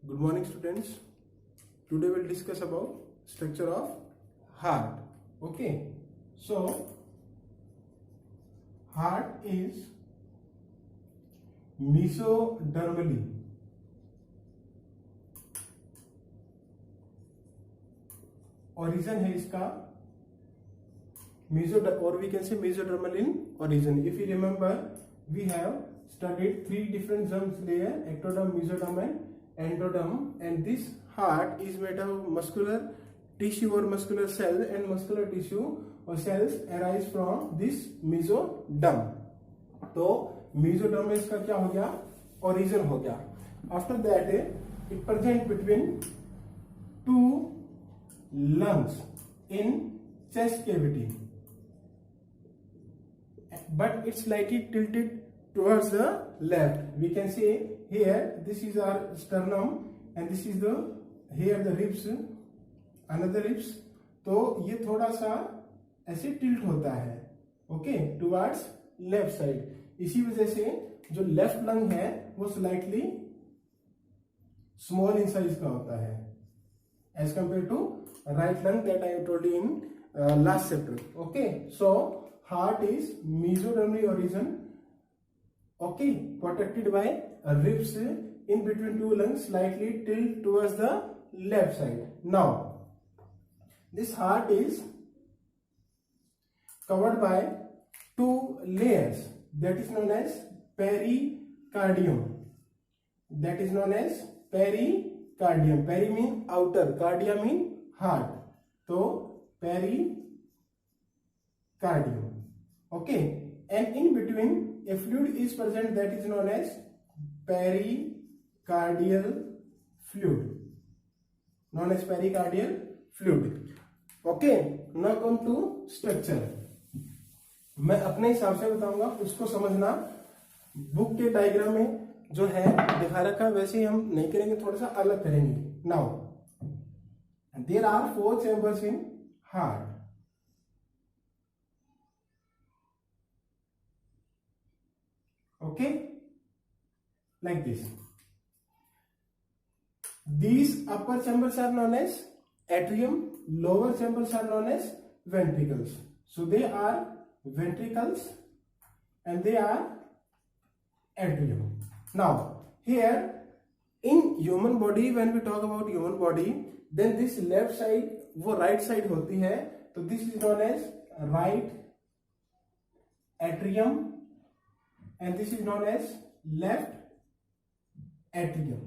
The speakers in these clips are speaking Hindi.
Good morning, students. Today we'll discuss about structure of heart. Okay, so heart is mesodermally origin है इसका or we can say mesodermal in origin. If you remember, we have studied three different germs layer: ectoderm, mesoderm and endoderm, and this heart is made of muscular tissue or muscular cell, and muscular tissue or cells arise from this mesoderm. तो mesoderm में इसका क्या हो गया? Origin हो गया. After that it present between two lungs in chest cavity, but it's slightly tilted towards the left. We can say here this is our sternum and this is the here the ribs, another ribs. तो ये थोड़ा सा ऐसे टिल्ट होता है, ओके, टुवर्ड्स लेफ्ट साइड. इसी वजह से जो लेफ्ट लंग है वो स्लाइटली स्मॉल इन साइज का होता है as compare to right lung that I told you in last chapter. Okay, so heart is mesodermal origin, okay, protected by ribs in between two lungs, slightly tilt towards the left side. Now this heart is covered by two layers, that is known as pericardium. That is known as pericardium. Peri mean outer, cardia mean heart. तो pericardium, okay, and in between a fluid is present that is known as pericardial fluid, known as pericardial fluid. Okay, now come to structure. मैं अपने हिसाब से बताऊंगा, उसको समझना. बुक के डायग्राम में जो है दिखा रखा वैसे ही हम नहीं करेंगे, थोड़ा सा अलग करेंगे. Now there are four chambers in heart. Okay, like this. These upper chambers are known as atrium, lower chambers are known as ventricles. So they are ventricles and they are atrium. Now here in human body, when we talk about human body, then this left side वो right side होती है, तो this is known as right atrium and this is known as left atrium.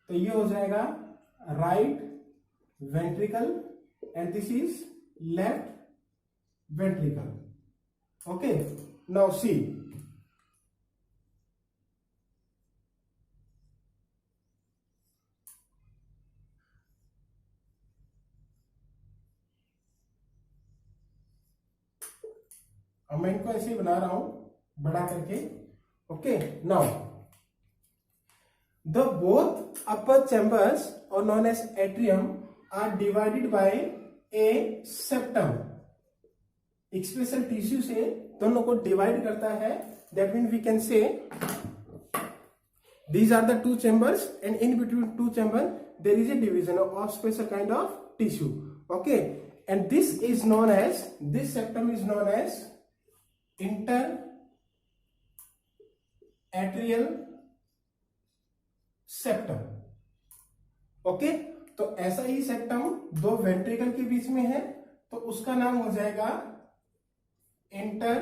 तो ये हो जाएगा right ventricle and this is left ventricle. Okay, now see. अब मैं इनको ऐसे ही बना रहा हूं बड़ा करके. Okay, now the both upper chambers और known as atrium are divided by a septum. एक स्पेशल टिश्यू से दोनों को डिवाइड करता है. That mean we can say these are the two chambers and in between two chamber there is a division of special kind of tissue. Okay, and this is known as, this septum is known as inter atrial septum. Okay, तो ऐसा ही सेप्टम दो वेंट्रिकल के बीच में है, तो उसका नाम हो जाएगा inter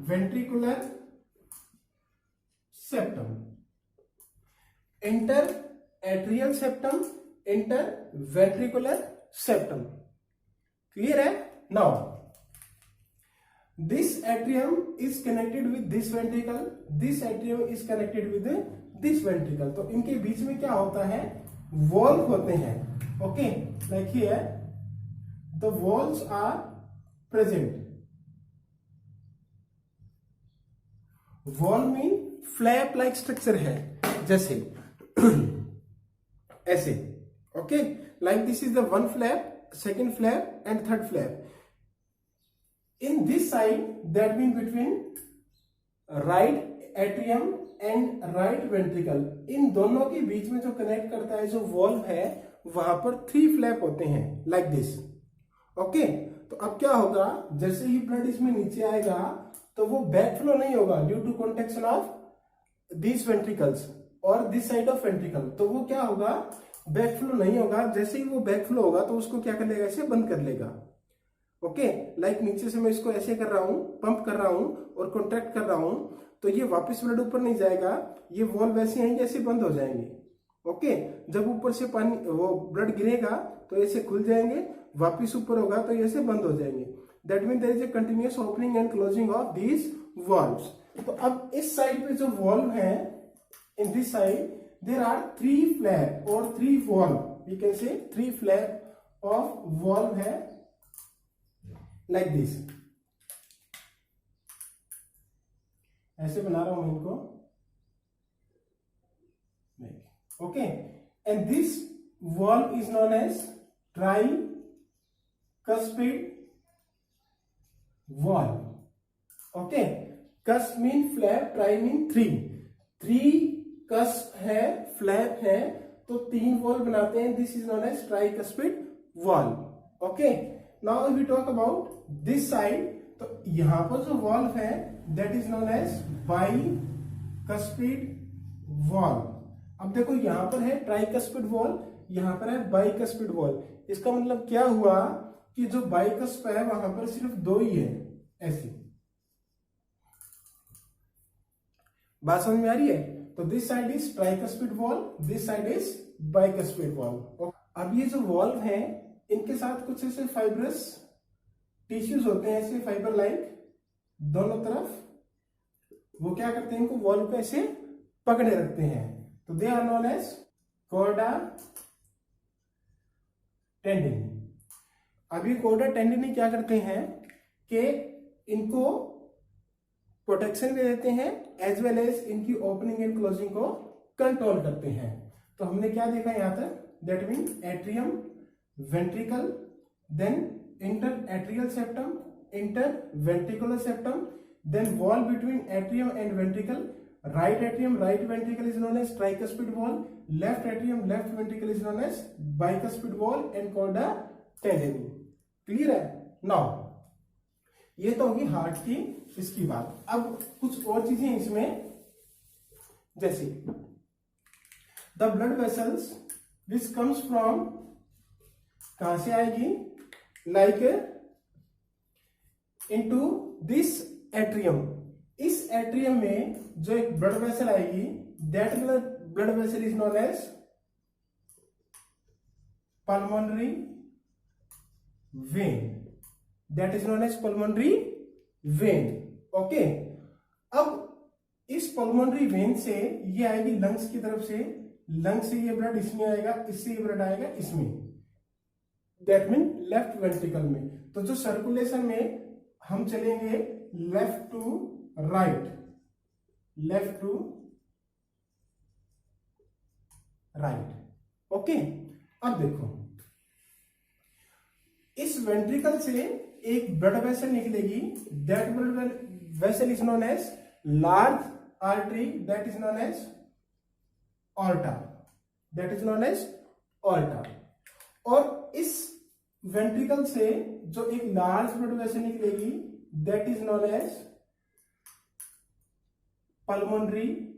ventricular septum. Inter atrial septum, inter ventricular septum. Clear है? Now this atrium is connected with this ventricle, this atrium is connected with this ventricle. तो इनके बीच में क्या होता है? वॉल्व होते हैं. Okay, like here the valves are present. Valve mean flap like structure है, जैसे ऐसे. Okay, like this is the one flap, second flap and third flap. In this side, that means between right atrium and right ventricle, इन दोनों के बीच में जो कनेक्ट करता है जो वॉल्व है वहां पर 3 फ्लैप होते हैं लाइक दिस। ओके, तो अब क्या होगा, जैसे ही ब्लड इसमें नीचे आएगा तो वो बैक फ्लो नहीं होगा due to contraction of this ventricles और दिस साइड ऑफ वेंट्रिकल, तो वो क्या होगा, बैक फ्लो नहीं होगा। जैसे ही वो बैक फ्लो होगा तो उसको क्या कर लेगा, इसे बंद कर लेगा। ओके, लाइक नीचे से मैं इसको ऐसे कर रहा हूं, पंप कर रहा हूं और कॉन्ट्रैक्ट कर रहा हूं, तो ये वापस ब्लड ऊपर नहीं जाएगा, ये वॉल्व ऐसे आएंगे, ऐसे बंद हो जाएंगे। ओके, जब ऊपर से पानी वो ब्लड गिरेगा तो ऐसे खुल जाएंगे, वापस ऊपर होगा तो ऐसे बंद हो जाएंगे। That mean there is a continuous opening and closing of these valves. तो अब इस साइड पे जो वॉल्व है, in this side there are 3 flap और 3 valve, we can say 3 flap of valve है लाइक दिस। ऐसे बना रहा हूं मैं इनको। Okay, and this valve is known as tricuspid valve। Okay, cusp mean flap, tri mean 3 cusp है, फ्लैप है, तो 3 वॉल्व बनाते हैं। This is known as tricuspid valve। Okay, now we talk about this side, तो यहां पर जो वॉल्व है that is known as bicuspid valve। अब देखो यहां पर है ट्राइकस्पिड वॉल्व, यहां पर है बाइकस्पिड वॉल्व। इसका मतलब क्या हुआ कि जो बाइकस्प है वहां पर सिर्फ 2 ही है, ऐसी बात समझ में आ रही है। तो this side is tricuspid valve, this side is bicuspid valve. अब ये जो वॉल्व है इनके साथ कुछ ऐसे फाइब्रस टिश्यूज होते हैं, ऐसे फाइबर लाइक दोनों तरफ, वो क्या करते हैं, इनको वॉल्व पे ऐसे पकड़े रखते हैं, तो they are known as chordae tendineae. अभी कॉर्डा टेंडिनी क्या करते हैं कि इनको प्रोटेक्शन भी देते हैं एज वेल एज इनकी ओपनिंग एंड क्लोजिंग को कंट्रोल करते हैं। तो हमने क्या देखा यहां तक, that mean atrium, ventricle, then inter atrial septum, inter ventricular septum, then wall between atrium and ventricle, right atrium, right ventricle is known as tricuspid wall, left atrium, left ventricle is known as bicuspid wall and chorda tendineae। Clear है? नाउ ये तो होगी हार्ट की इसकी बात। अब कुछ और चीजें इसमें, जैसे the blood vessels which comes from, कहां से आएगी, लाइक इनटू दिस एट्रियम, इस एट्रियम में जो एक ब्लड वेसल आएगी, that blood vessel is known as pulmonary vein, that is known as pulmonary vein. Okay, अब इस पल्मोनरी वेन से ये आएगी लंग्स की तरफ से, लंग्स से ये ब्लड इसमें आएगा, इससे ये ब्लड आएगा इसमें, दैट मीन लेफ्ट वेंट्रिकल में। तो जो सर्कुलेशन में हम चलेंगे left to right, left to right. Okay, अब देखो इस वेंट्रिकल से एक ब्लड वेसल निकलेगी, that blood vessel is known as large artery, that is known as aorta, that is known as aorta. और इस वेंट्रिकल से जो एक लार्ज ब्लड वेसल निकलेगी, that is known as pulmonary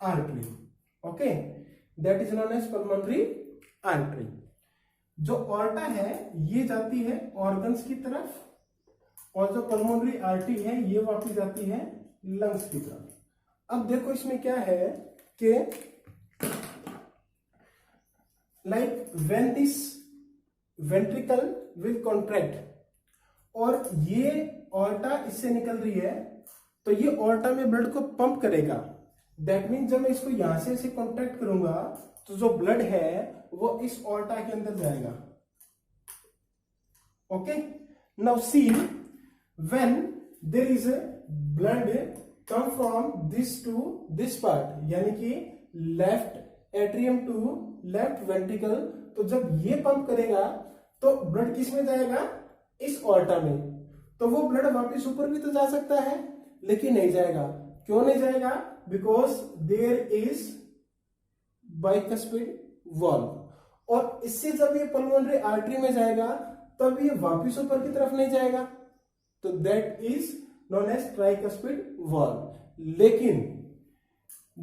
artery। okay, that is known as pulmonary artery। जो ऑर्टा है ये जाती है ऑर्गन्स की तरफ, और जो पल्मोनरी आर्टरी है ये वापस जाती है लंग्स की तरफ। अब देखो इसमें क्या है कि like when this ventricle will contract, और ये ऑर्टा इससे निकल रही है, तो ये ऑर्टा में ब्लड को पंप करेगा। दैट मीन जब मैं इसको यहां से ऐसे कॉन्ट्रैक्ट करूंगा तो जो ब्लड है वो इस ऑर्टा के अंदर जाएगा। Okay, now see when there is blood come from this to this part, यानी कि left atrium to left ventricle, तो जब ये पंप करेगा तो ब्लड किस में जाएगा, इस ऑर्टा में। तो वो ब्लड वापस ऊपर भी तो जा सकता है लेकिन नहीं जाएगा, क्यों नहीं जाएगा? Because there is bicuspid valve. और इससे जब ये पल्मोनरी आर्टरी में जाएगा तब ये वापिस ऊपर की तरफ नहीं जाएगा, तो that is known as tricuspid valve. लेकिन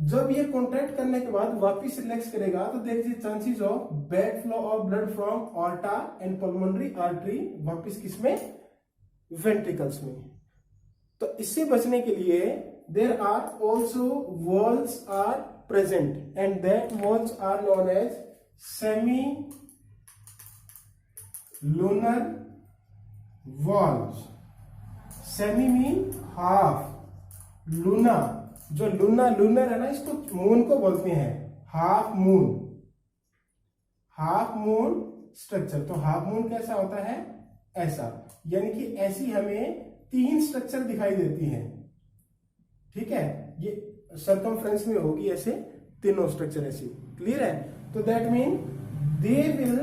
जब ये कॉन्ट्रैक्ट करने के बाद वापिस रिलैक्स करेगा तो there is chances of back flow of blood from aorta and pulmonary artery वापिस किसमें? वेंट्रिकल्स में। तो इससे बचने के लिए there are also valves are present and that valves are known as semi lunar valves. Semi mean half, luna जो लूनर है ना, इसको मून को बोलते हैं, हाफ मून स्ट्रक्चर। तो हाफ मून कैसा होता है? ऐसा, यानी कि ऐसी हमें 3 स्ट्रक्चर दिखाई देती हैं, ठीक है। ये सर्कमफ्रेंस में होगी ऐसे तीनों स्ट्रक्चर ऐसी, क्लियर है। तो that mean they will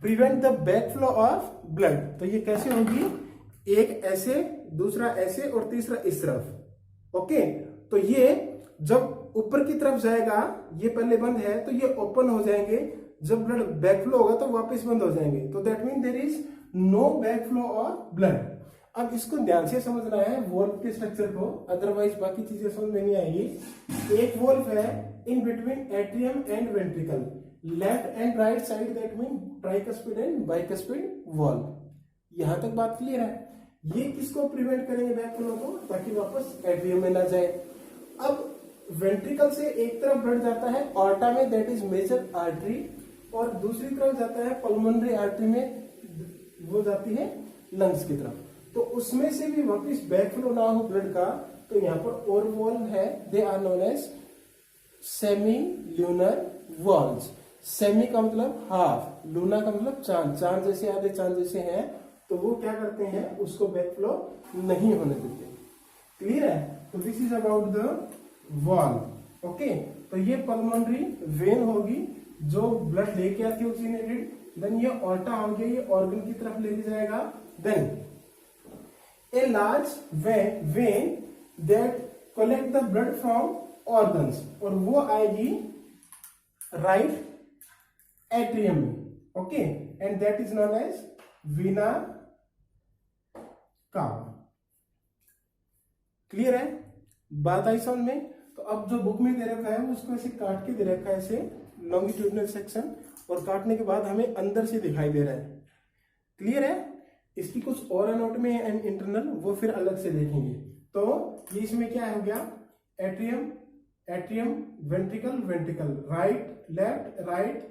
prevent the back flow of blood. तो ये कैसे होगी? एक ऐसे, दूसरा ऐसे और तीसरा इस तरफ, ओके। तो ये जब ऊपर की तरफ जाएगा, ये पहले बंद है तो ये ओपन हो जाएंगे, जब ब्लड बैक फ्लो होगा तो वापस बंद हो जाएंगे। तो that mean there is no back flow of blood. अब इसको ध्यान से समझना है वॉल्व के स्ट्रक्चर को, अदरवाइज बाकी चीजें समझ में नहीं आएगी। एक वॉल्व है in between atrium and ventricle, left and right side, that mean tricuspid and bicuspid valve. यहां तक बात क्लियर है। ये किसको प्रिवेंट करेंगे? बैक फ्लो को, ताकि वापस एट्रियम में ना जाए। अब वेंट्रिकल से एक तरफ ब्लड जाता है ऑर्टा में, दैट इज मेजर आर्टरी, और दूसरी तरफ जाता है पल्मोनरी आर्टरी में, वो जाती है लंग्स की तरफ। तो उसमें से भी वापिस बैक फ्लो ना हो ब्लड का, तो यहाँ पर और वॉल्व है, they are known as semi lunar valves. Semi का मतलब हाफ, लूना का मतलब चांद, चांद जैसे आधे चांद जैसे हैं, तो वो क्या करते हैं? उसको बैक फ्लो नहीं होने देते, क्लियर है। तो this is about the valve, okay. तो ये पल्मोनरी वेन होगी जो ब्लड लेके आती है ऑक्सीजनेटेड, देन ये ऑर्टा हो गया, ये ऑर्गन की तरफ लेके जाएगा। Then a large vein that collect the blood from organs, और वो आएगी राइट एट्रियम में, okay, and that is known as vena cava. Clear है? बात आई समझ में? तो अब जो बुक में दे रखा है वो उसको ऐसे काट के दे रखा है, ऐसे लॉन्गिट्यूडिनल सेक्शन, और काटने के बाद हमें अंदर से दिखाई दे रहा है, क्लियर है। इसकी कुछ और नोट में एंड इंटरनल, वो फिर अलग से देखेंगे। तो ये इसमें क्या हो गया? Atrium, atrium, ventricle, ventricle, right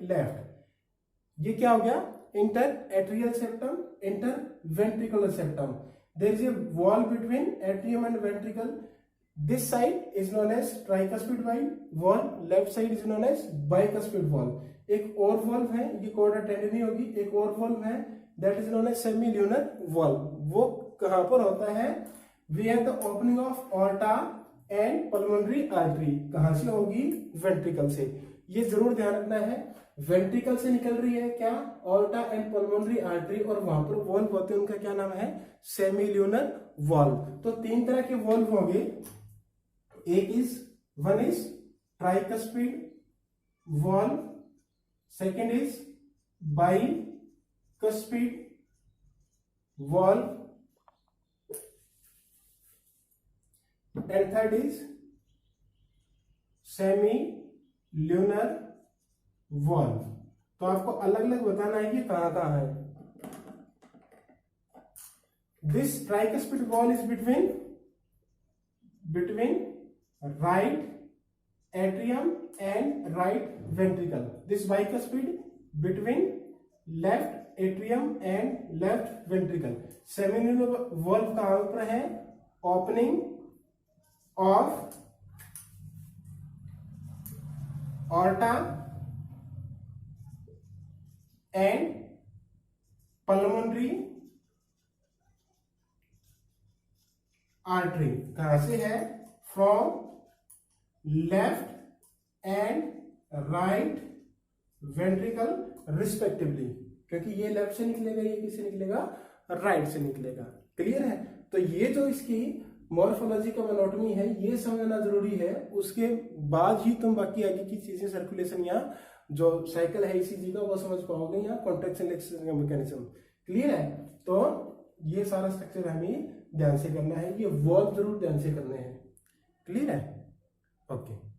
left. ये क्या हो गया? Inter atrial septum, inter ventricular septum. There is a wall between atrium and ventricle. This side is known as tricuspid wall, left side is known as bicuspid wall. एक और वॉल्व है, ये कॉर्डा टेंडनी होगी, एक और वॉल्व है, that is known as semi-lunar valve. वो कहाँ पर होता है? Where the opening of aorta and pulmonary artery, कहाँ से होगी? वेंट्रिकल से। ये जरूर ध्यान रखना है, वेंट्रिकल से निकल रही है क्या? ऑर्टा एंड पल्मोनरी आर्टरी, और वहां पर वॉल्व होते हैं, उनका क्या नाम है? Semi-lunar valve. तो 3 तरह के वॉल्व होंगे, one is tricuspid valve, second is bicuspid valve, and third is semi-lunar valve. तो आपको अलग अलग बताना है कि कहां कहां है। This tricuspid valve is between right atrium and right ventricle. This bicuspid between left atrium and left ventricle. Semi-lunar valve कहां पर है? Opening of aorta and pulmonary artery. कहां से है? From left and right ventricle respectively, क्योंकि ये लेफ्ट से निकलेगा, ये किससे निकलेगा? राइट से निकलेगा, क्लियर है। तो ये जो इसकी मॉर्फोलॉजी का एनाटॉमी है, ये समझना जरूरी है। उसके बाद ही तुम बाकी आगे की चीजें, सर्कुलेशन या जो साइकिल है ईसीजी का वो समझ पाओगे, या कॉन्ट्रैक्शन रिलैक्सेशन का मैकेनिज्म। क्लियर है? तो ये सारा स्ट्रक्चर हमें ध्यान से करना है, ये वर्ब जरूर ध्यान से करने हैं। क्लियर है? ओके।